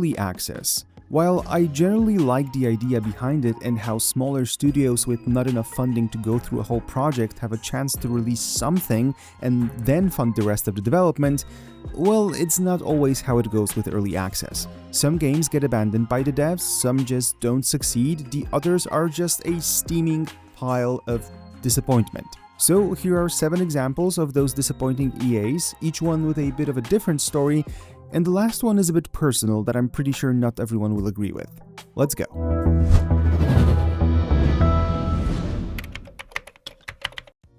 early access. While I generally like the idea behind it and how smaller studios with not enough funding to go through a whole project have a chance to release something and then fund the rest of the development, well, it's not always how it goes with early access. Some games get abandoned by the devs, some just don't succeed, the others are just a steaming pile of disappointment. So here are 7 examples of those disappointing EAs, each one with a bit of a different story, and the last one is a bit personal that I'm pretty sure not everyone will agree with. Let's go.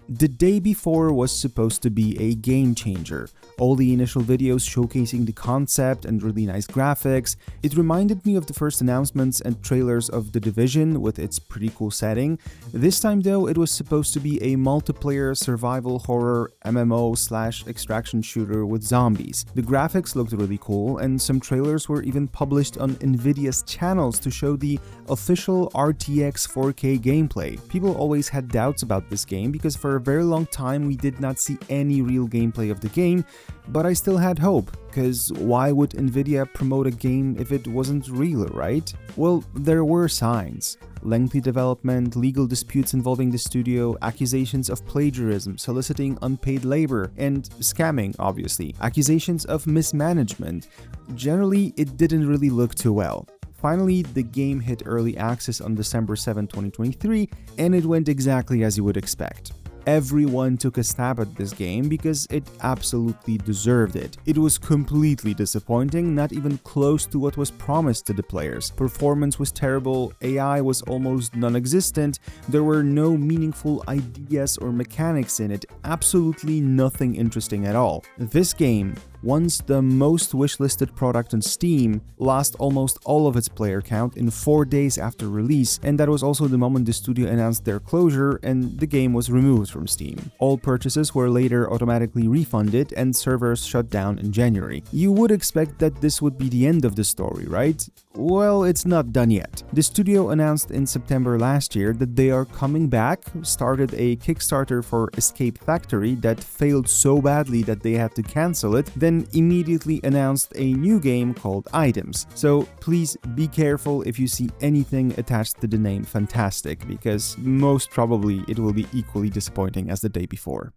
The Day Before was supposed to be a game changer. All the initial videos showcasing the concept and really nice graphics. It reminded me of the first announcements and trailers of The Division with its pretty cool setting. This time though, it was supposed to be a multiplayer survival horror MMO/extraction shooter with zombies. The graphics looked really cool, and some trailers were even published on Nvidia's channels to show the official RTX 4K gameplay. People always had doubts about this game because for a very long time we did not see any real gameplay of the game, but I still had hope, because why would Nvidia promote a game if it wasn't real, right? Well, there were signs. Lengthy development, legal disputes involving the studio, accusations of plagiarism, soliciting unpaid labor, and scamming, obviously, accusations of mismanagement. Generally, it didn't really look too well. Finally, the game hit early access on December 7, 2023, and it went exactly as you would expect. Everyone took a stab at this game because it absolutely deserved it. It was completely disappointing, not even close to what was promised to the players. Performance was terrible, AI was almost non-existent, there were no meaningful ideas or mechanics in it, absolutely nothing interesting at all. This game, once the most wishlisted product on Steam, lost almost all of its player count in 4 days after release, and that was also the moment the studio announced their closure and the game was removed from Steam. All purchases were later automatically refunded and servers shut down in January. You would expect that this would be the end of the story, right? Well, it's not done yet. The studio announced in September last year that they are coming back, started a Kickstarter for Escape Factory that failed so badly that they had to cancel it, then immediately announced a new game called Items. So please be careful if you see anything attached to the name Fantastic, because most probably it will be equally disappointing as The Day Before.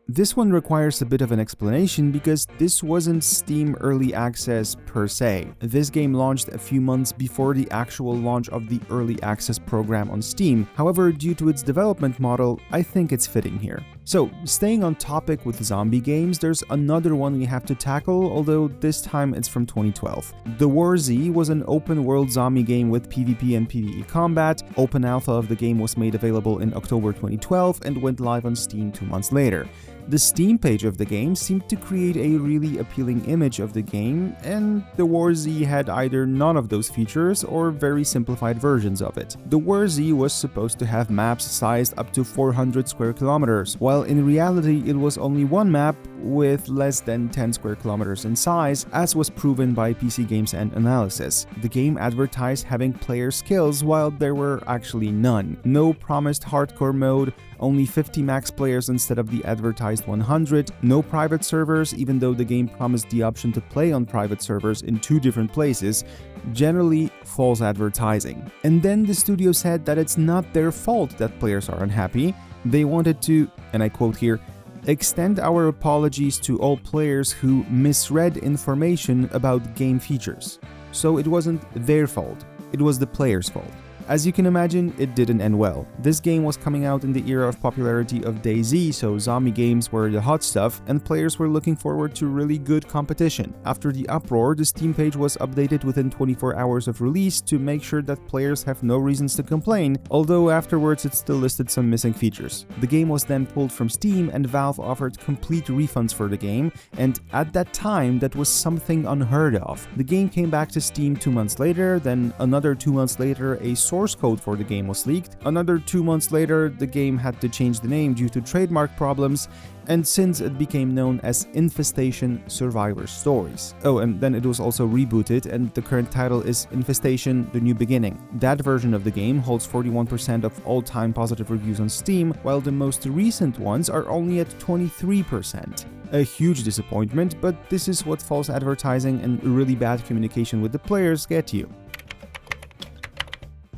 This one requires a bit of an explanation because this wasn't Steam Early Access per se. This game launched a few months before the actual launch of the Early Access program on Steam. However, due to its development model, I think it's fitting here. So, staying on topic with zombie games, there's another one we have to tackle, although this time it's from 2012. The War Z was an open-world zombie game with PvP and PvE combat. Open alpha of the game was made available in October 2012 and went live on Steam 2 months later. The Steam page of the game seemed to create a really appealing image of the game, and the War Z had either none of those features or very simplified versions of it. The War Z was supposed to have maps sized up to 400 square kilometers, while in reality it was only one map with less than 10 square kilometers in size, as was proven by PC Games and Analysis. The game advertised having player skills while there were actually none. No promised hardcore mode, only 50 max players instead of the advertised 100, no private servers even though the game promised the option to play on private servers in 2 different places, generally false advertising. And then the studio said that it's not their fault that players are unhappy. They wanted to, and I quote here, extend our apologies to all players who misread information about game features. So it wasn't their fault, it was the players' fault. As you can imagine, it didn't end well. This game was coming out in the era of popularity of DayZ, so zombie games were the hot stuff, and players were looking forward to really good competition. After the uproar, the Steam page was updated within 24 hours of release to make sure that players have no reasons to complain, although afterwards it still listed some missing features. The game was then pulled from Steam and Valve offered complete refunds for the game, and at that time that was something unheard of. The game came back to Steam 2 months later, then another 2 months later a source code for the game was leaked. Another 2 months later, the game had to change the name due to trademark problems, and since it became known as Infestation Survivor Stories. Oh, and then it was also rebooted, and the current title is Infestation: The New Beginning. That version of the game holds 41% of all-time positive reviews on Steam, while the most recent ones are only at 23%. A huge disappointment, but this is what false advertising and really bad communication with the players get you.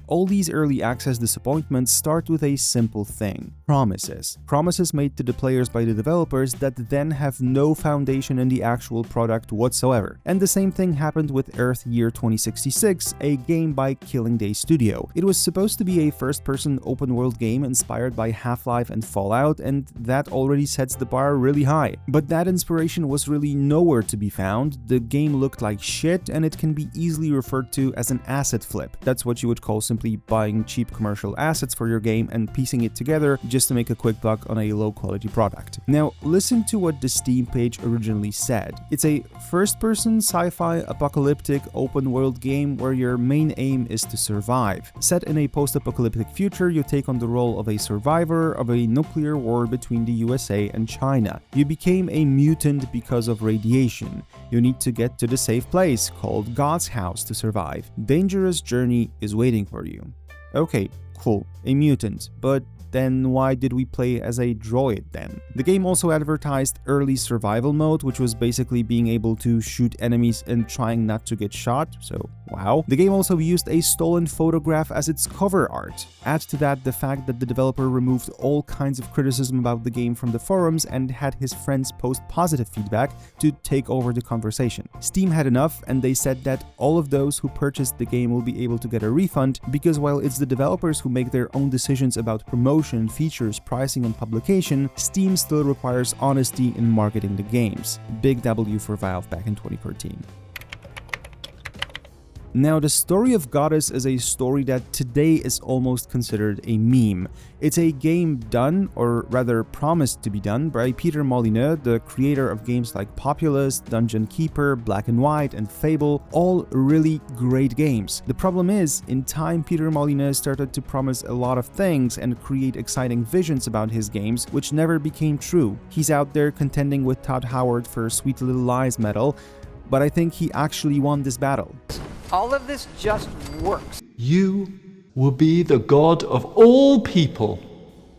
All these early access disappointments start with a simple thing: promises. Promises made to the players by the developers that then have no foundation in the actual product whatsoever. And the same thing happened with Earth Year 2066, a game by Killing Day Studio. It was supposed to be a first-person open-world game inspired by Half-Life and Fallout, and that already sets the bar really high. But that inspiration was really nowhere to be found. The game looked like shit, and it can be easily referred to as an asset flip. That's what you would call simply buying cheap commercial assets for your game and piecing it together just to make a quick buck on a low-quality product. Now, listen to what the Steam page originally said. It's a first-person sci-fi apocalyptic open-world game where your main aim is to survive. Set in a post-apocalyptic future, you take on the role of a survivor of a nuclear war between the USA and China. You became a mutant because of radiation. You need to get to the safe place called God's House to survive. Dangerous journey is waiting for you. Okay, cool, a mutant, but then why did we play as a droid then? The game also advertised early survival mode, which was basically being able to shoot enemies and trying not to get shot, so wow. The game also used a stolen photograph as its cover art. Add to that the fact that the developer removed all kinds of criticism about the game from the forums and had his friends post positive feedback to take over the conversation. Steam had enough, and they said that all of those who purchased the game will be able to get a refund, because while it's the developers who make their own decisions about promotion, features, pricing, and publication, Steam still requires honesty in marketing the games. Big W for Valve back in 2013. Now, the story of Goddess is a story that today is almost considered a meme. It's a game done, or rather promised to be done, by Peter Molyneux, the creator of games like Populous, Dungeon Keeper, Black and White, and Fable, all really great games. The problem is, in time, Peter Molyneux started to promise a lot of things and create exciting visions about his games, which never became true. He's out there contending with Todd Howard for Sweet Little Lies medal, but I think he actually won this battle. All of this just works. You will be the God of all people.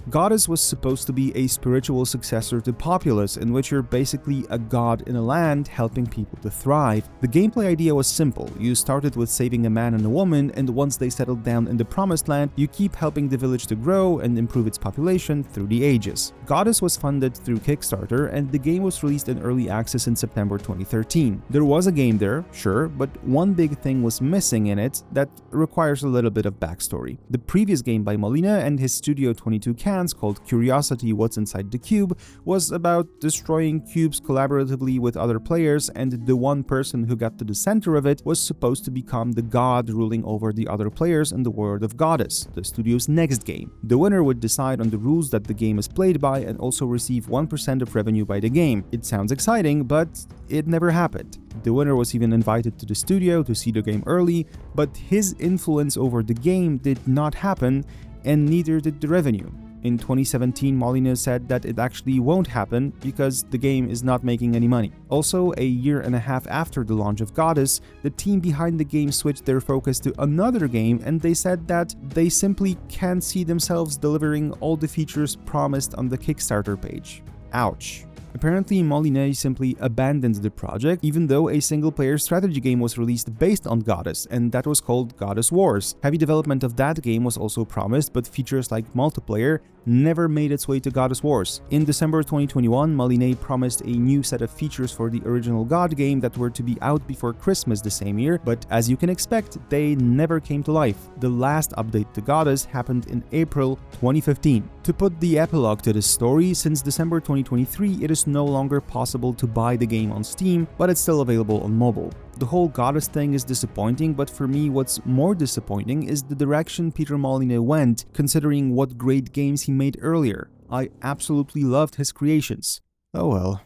Goddess was supposed to be a spiritual successor to Populous, in which you're basically a god in a land helping people to thrive. The gameplay idea was simple. You started with saving a man and a woman, and once they settled down in the promised land, you keep helping the village to grow and improve its population through the ages. Goddess was funded through Kickstarter, and the game was released in early access in September 2013. There was a game there, sure, but one big thing was missing in it that requires a little bit of backstory. The previous game by Molyneux and his Studio 22 called Curiosity: What's Inside the Cube was about destroying cubes collaboratively with other players, and the one person who got to the center of it was supposed to become the god ruling over the other players in the world of Goddess, the studio's next game. The winner would decide on the rules that the game is played by and also receive 1% of revenue by the game. It sounds exciting, but it never happened. The winner was even invited to the studio to see the game early, but his influence over the game did not happen, and neither did the revenue. In 2017, Molyneux said that it actually won't happen because the game is not making any money. Also, a year and a half after the launch of Goddess, the team behind the game switched their focus to another game, and they said that they simply can't see themselves delivering all the features promised on the Kickstarter page. Ouch. Apparently, Molyneux simply abandoned the project, even though a single-player strategy game was released based on Goddess, and that was called Goddess Wars. Heavy development of that game was also promised, but features like multiplayer never made its way to Goddess Wars. In December 2021, Molyneux promised a new set of features for the original God game that were to be out before Christmas the same year, but as you can expect, they never came to life. The last update to Goddess happened in April 2015. To put the epilogue to this story, since December 2023, it is no longer possible to buy the game on Steam, but it's still available on mobile. The whole Goddess thing is disappointing, but for me what's more disappointing is the direction Peter Molyneux went, considering what great games he made earlier. I absolutely loved his creations. Oh well.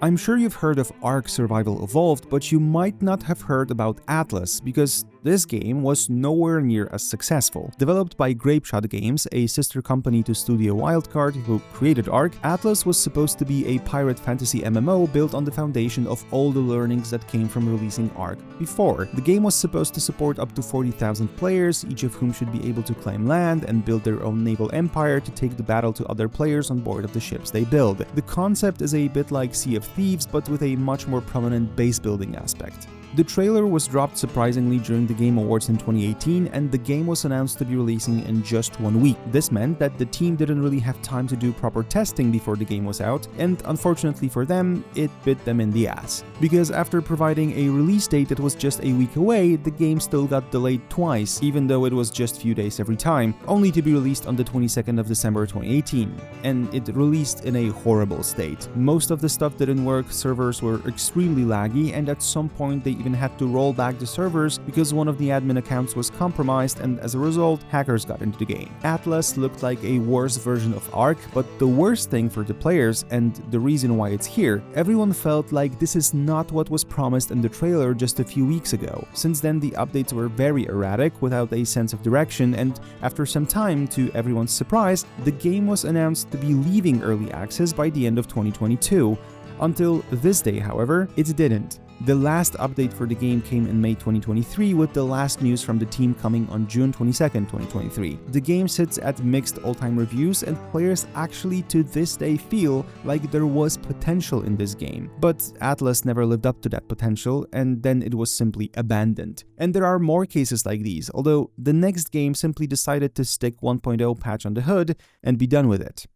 I'm sure you've heard of Ark Survival Evolved, but you might not have heard about Atlas, because This game was nowhere near as successful. Developed by Grapeshot Games, a sister company to Studio Wildcard, who created Ark, Atlas was supposed to be a pirate fantasy MMO built on the foundation of all the learnings that came from releasing Ark before. The game was supposed to support up to 40,000 players, each of whom should be able to claim land and build their own naval empire to take the battle to other players on board of the ships they build. The concept is a bit like Sea of Thieves, but with a much more prominent base building aspect. The trailer was dropped surprisingly during the Game Awards in 2018, and the game was announced to be releasing in just 1 week. This meant that the team didn't really have time to do proper testing before the game was out, and unfortunately for them, it bit them in the ass. Because after providing a release date that was just a week away, the game still got delayed twice, even though it was just few days every time, only to be released on the 22nd of December 2018. And it released in a horrible state. Most of the stuff didn't work, servers were extremely laggy, and at some point they even had to roll back the servers because one of the admin accounts was compromised, and as a result, hackers got into the game. Atlas looked like a worse version of Ark, but the worst thing for the players, and the reason why it's here, everyone felt like this is not what was promised in the trailer just a few weeks ago. Since then, the updates were very erratic, without a sense of direction, and after some time, to everyone's surprise, the game was announced to be leaving early access by the end of 2022. Until this day, however, it didn't. The last update for the game came in May 2023, with the last news from the team coming on June 22nd, 2023. The game sits at mixed all-time reviews, and players actually to this day feel like there was potential in this game. But Atlas never lived up to that potential, and then it was simply abandoned. And there are more cases like these, although the next game simply decided to stick 1.0 patch on the hood and be done with it.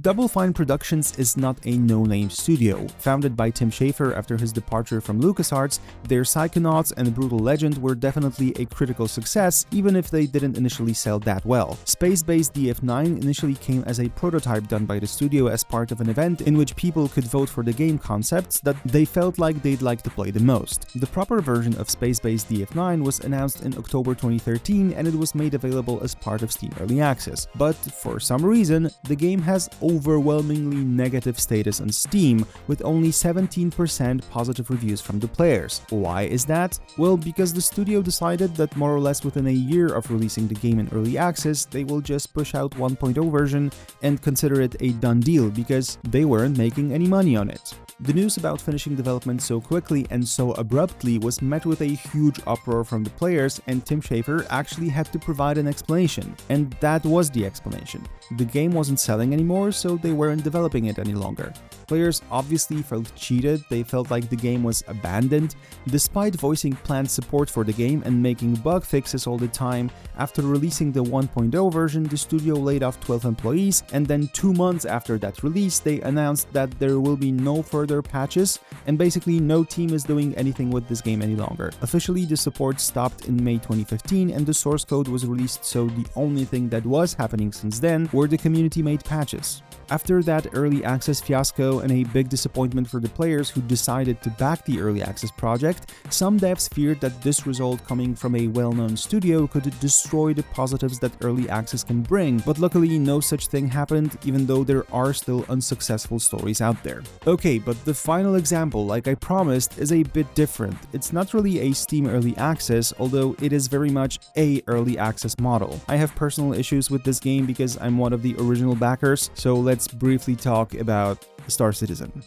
Double Fine Productions is not a no-name studio. Founded by Tim Schafer after his departure from LucasArts, their Psychonauts and Brutal Legend were definitely a critical success, even if they didn't initially sell that well. Space-based DF9 initially came as a prototype done by the studio as part of an event in which people could vote for the game concepts that they felt like they'd like to play the most. The proper version of Space-based DF9 was announced in October 2013, and it was made available as part of Steam Early Access. But for some reason, the game has overwhelmingly negative status on Steam, with only 17% positive reviews from the players. Why is that? Well, because the studio decided that more or less within a year of releasing the game in early access, they will just push out 1.0 version and consider it a done deal because they weren't making any money on it. The news about finishing development so quickly and so abruptly was met with a huge uproar from the players, and Tim Schafer actually had to provide an explanation. And that was the explanation. The game wasn't selling anymore, so they weren't developing it any longer. Players obviously felt cheated, they felt like the game was abandoned. Despite voicing planned support for the game and making bug fixes all the time, after releasing the 1.0 version, the studio laid off 12 employees, and then 2 months after that release, they announced that there will be no further patches, and basically no team is doing anything with this game any longer. Officially, the support stopped in May 2015, and the source code was released, so the only thing that was happening since then were the community-made patches. After that early access fiasco and a big disappointment for the players who decided to back the early access project, some devs feared that this result coming from a well-known studio could destroy the positives that early access can bring, but luckily no such thing happened, even though there are still unsuccessful stories out there. Okay, but the final example, like I promised, is a bit different. It's not really a Steam early access, although it is very much a early access model. I have personal issues with this game because I'm one of the original backers, so let's briefly talk about Star Citizen.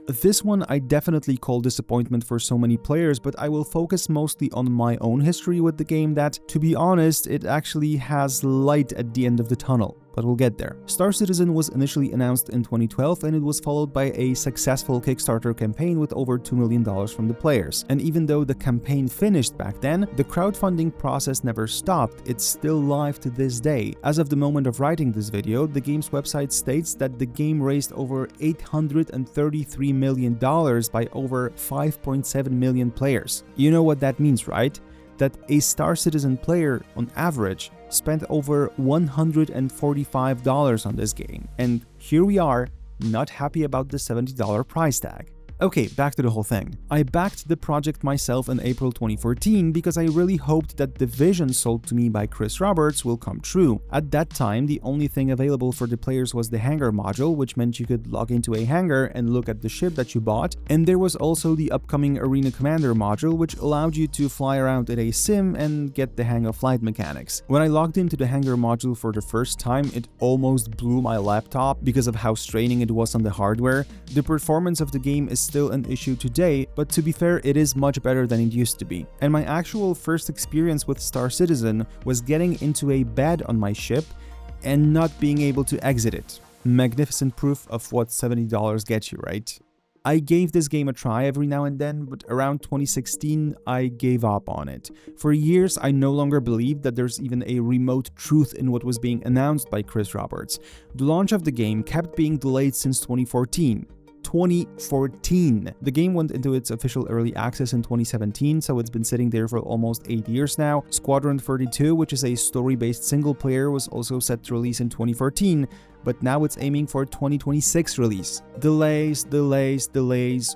This one I definitely call disappointment for so many players, but I will focus mostly on my own history with the game that, to be honest, it actually has light at the end of the tunnel. But we'll get there. Star Citizen was initially announced in 2012, and it was followed by a successful Kickstarter campaign with over $2 million from the players. And even though the campaign finished back then, the crowdfunding process never stopped. It's still live to this day. As of the moment of writing this video, the game's website states that the game raised over $833 million by over 5.7 million players. You know what that means, right? That a Star Citizen player, on average, spent over $145 on this game. And here we are, not happy about the $70 price tag. Okay, back to the whole thing. I backed the project myself in April 2014 because I really hoped that the vision sold to me by Chris Roberts will come true. At that time, the only thing available for the players was the hangar module, which meant you could log into a hangar and look at the ship that you bought, and there was also the upcoming Arena Commander module, which allowed you to fly around in a sim and get the hang of flight mechanics. When I logged into the hangar module for the first time, it almost blew my laptop because of how straining it was on the hardware. The performance of the game is still an issue today, but to be fair, it is much better than it used to be. And my actual first experience with Star Citizen was getting into a bed on my ship and not being able to exit it. Magnificent proof of what $70 gets you, right? I gave this game a try every now and then, but around 2016, I gave up on it. For years, I no longer believed that there's even a remote truth in what was being announced by Chris Roberts. The launch of the game kept being delayed since 2014. 2014. The game went into its official early access in 2017, so it's been sitting there for almost 8 years now. Squadron 32, which is a story-based single player, was also set to release in 2014, but now it's aiming for 2026 release. Delays,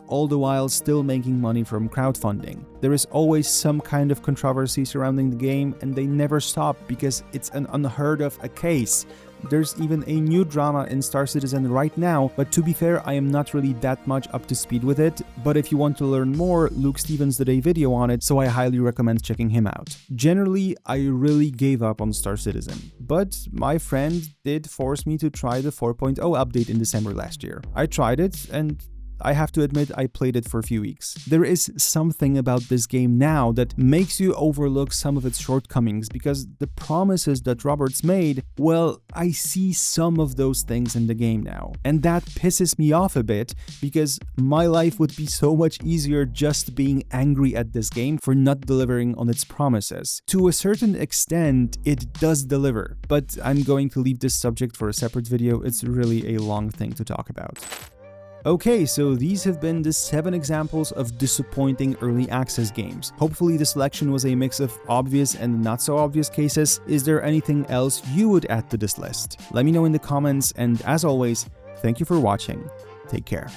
all the while still making money from crowdfunding. There is always some kind of controversy surrounding the game, and they never stop because it's an unheard of a case. There's even a new drama in Star Citizen right now, but to be fair, I am not really that much up to speed with it, but if you want to learn more, Luke Stevens did a video on it, so I highly recommend checking him out. Generally, I really gave up on Star Citizen, but my friend did force me to try the 4.0 update in December last year. I tried it, and I have to admit I played it for a few weeks. There is something about this game now that makes you overlook some of its shortcomings because the promises that Roberts made, well, I see some of those things in the game now. And that pisses me off a bit because my life would be so much easier just being angry at this game for not delivering on its promises. To a certain extent, it does deliver, but I'm going to leave this subject for a separate video. It's really a long thing to talk about. Okay, so these have been the 7 examples of disappointing early access games. Hopefully the selection was a mix of obvious and not so obvious cases. Is there anything else you would add to this list? Let me know in the comments, and as always, thank you for watching. Take care.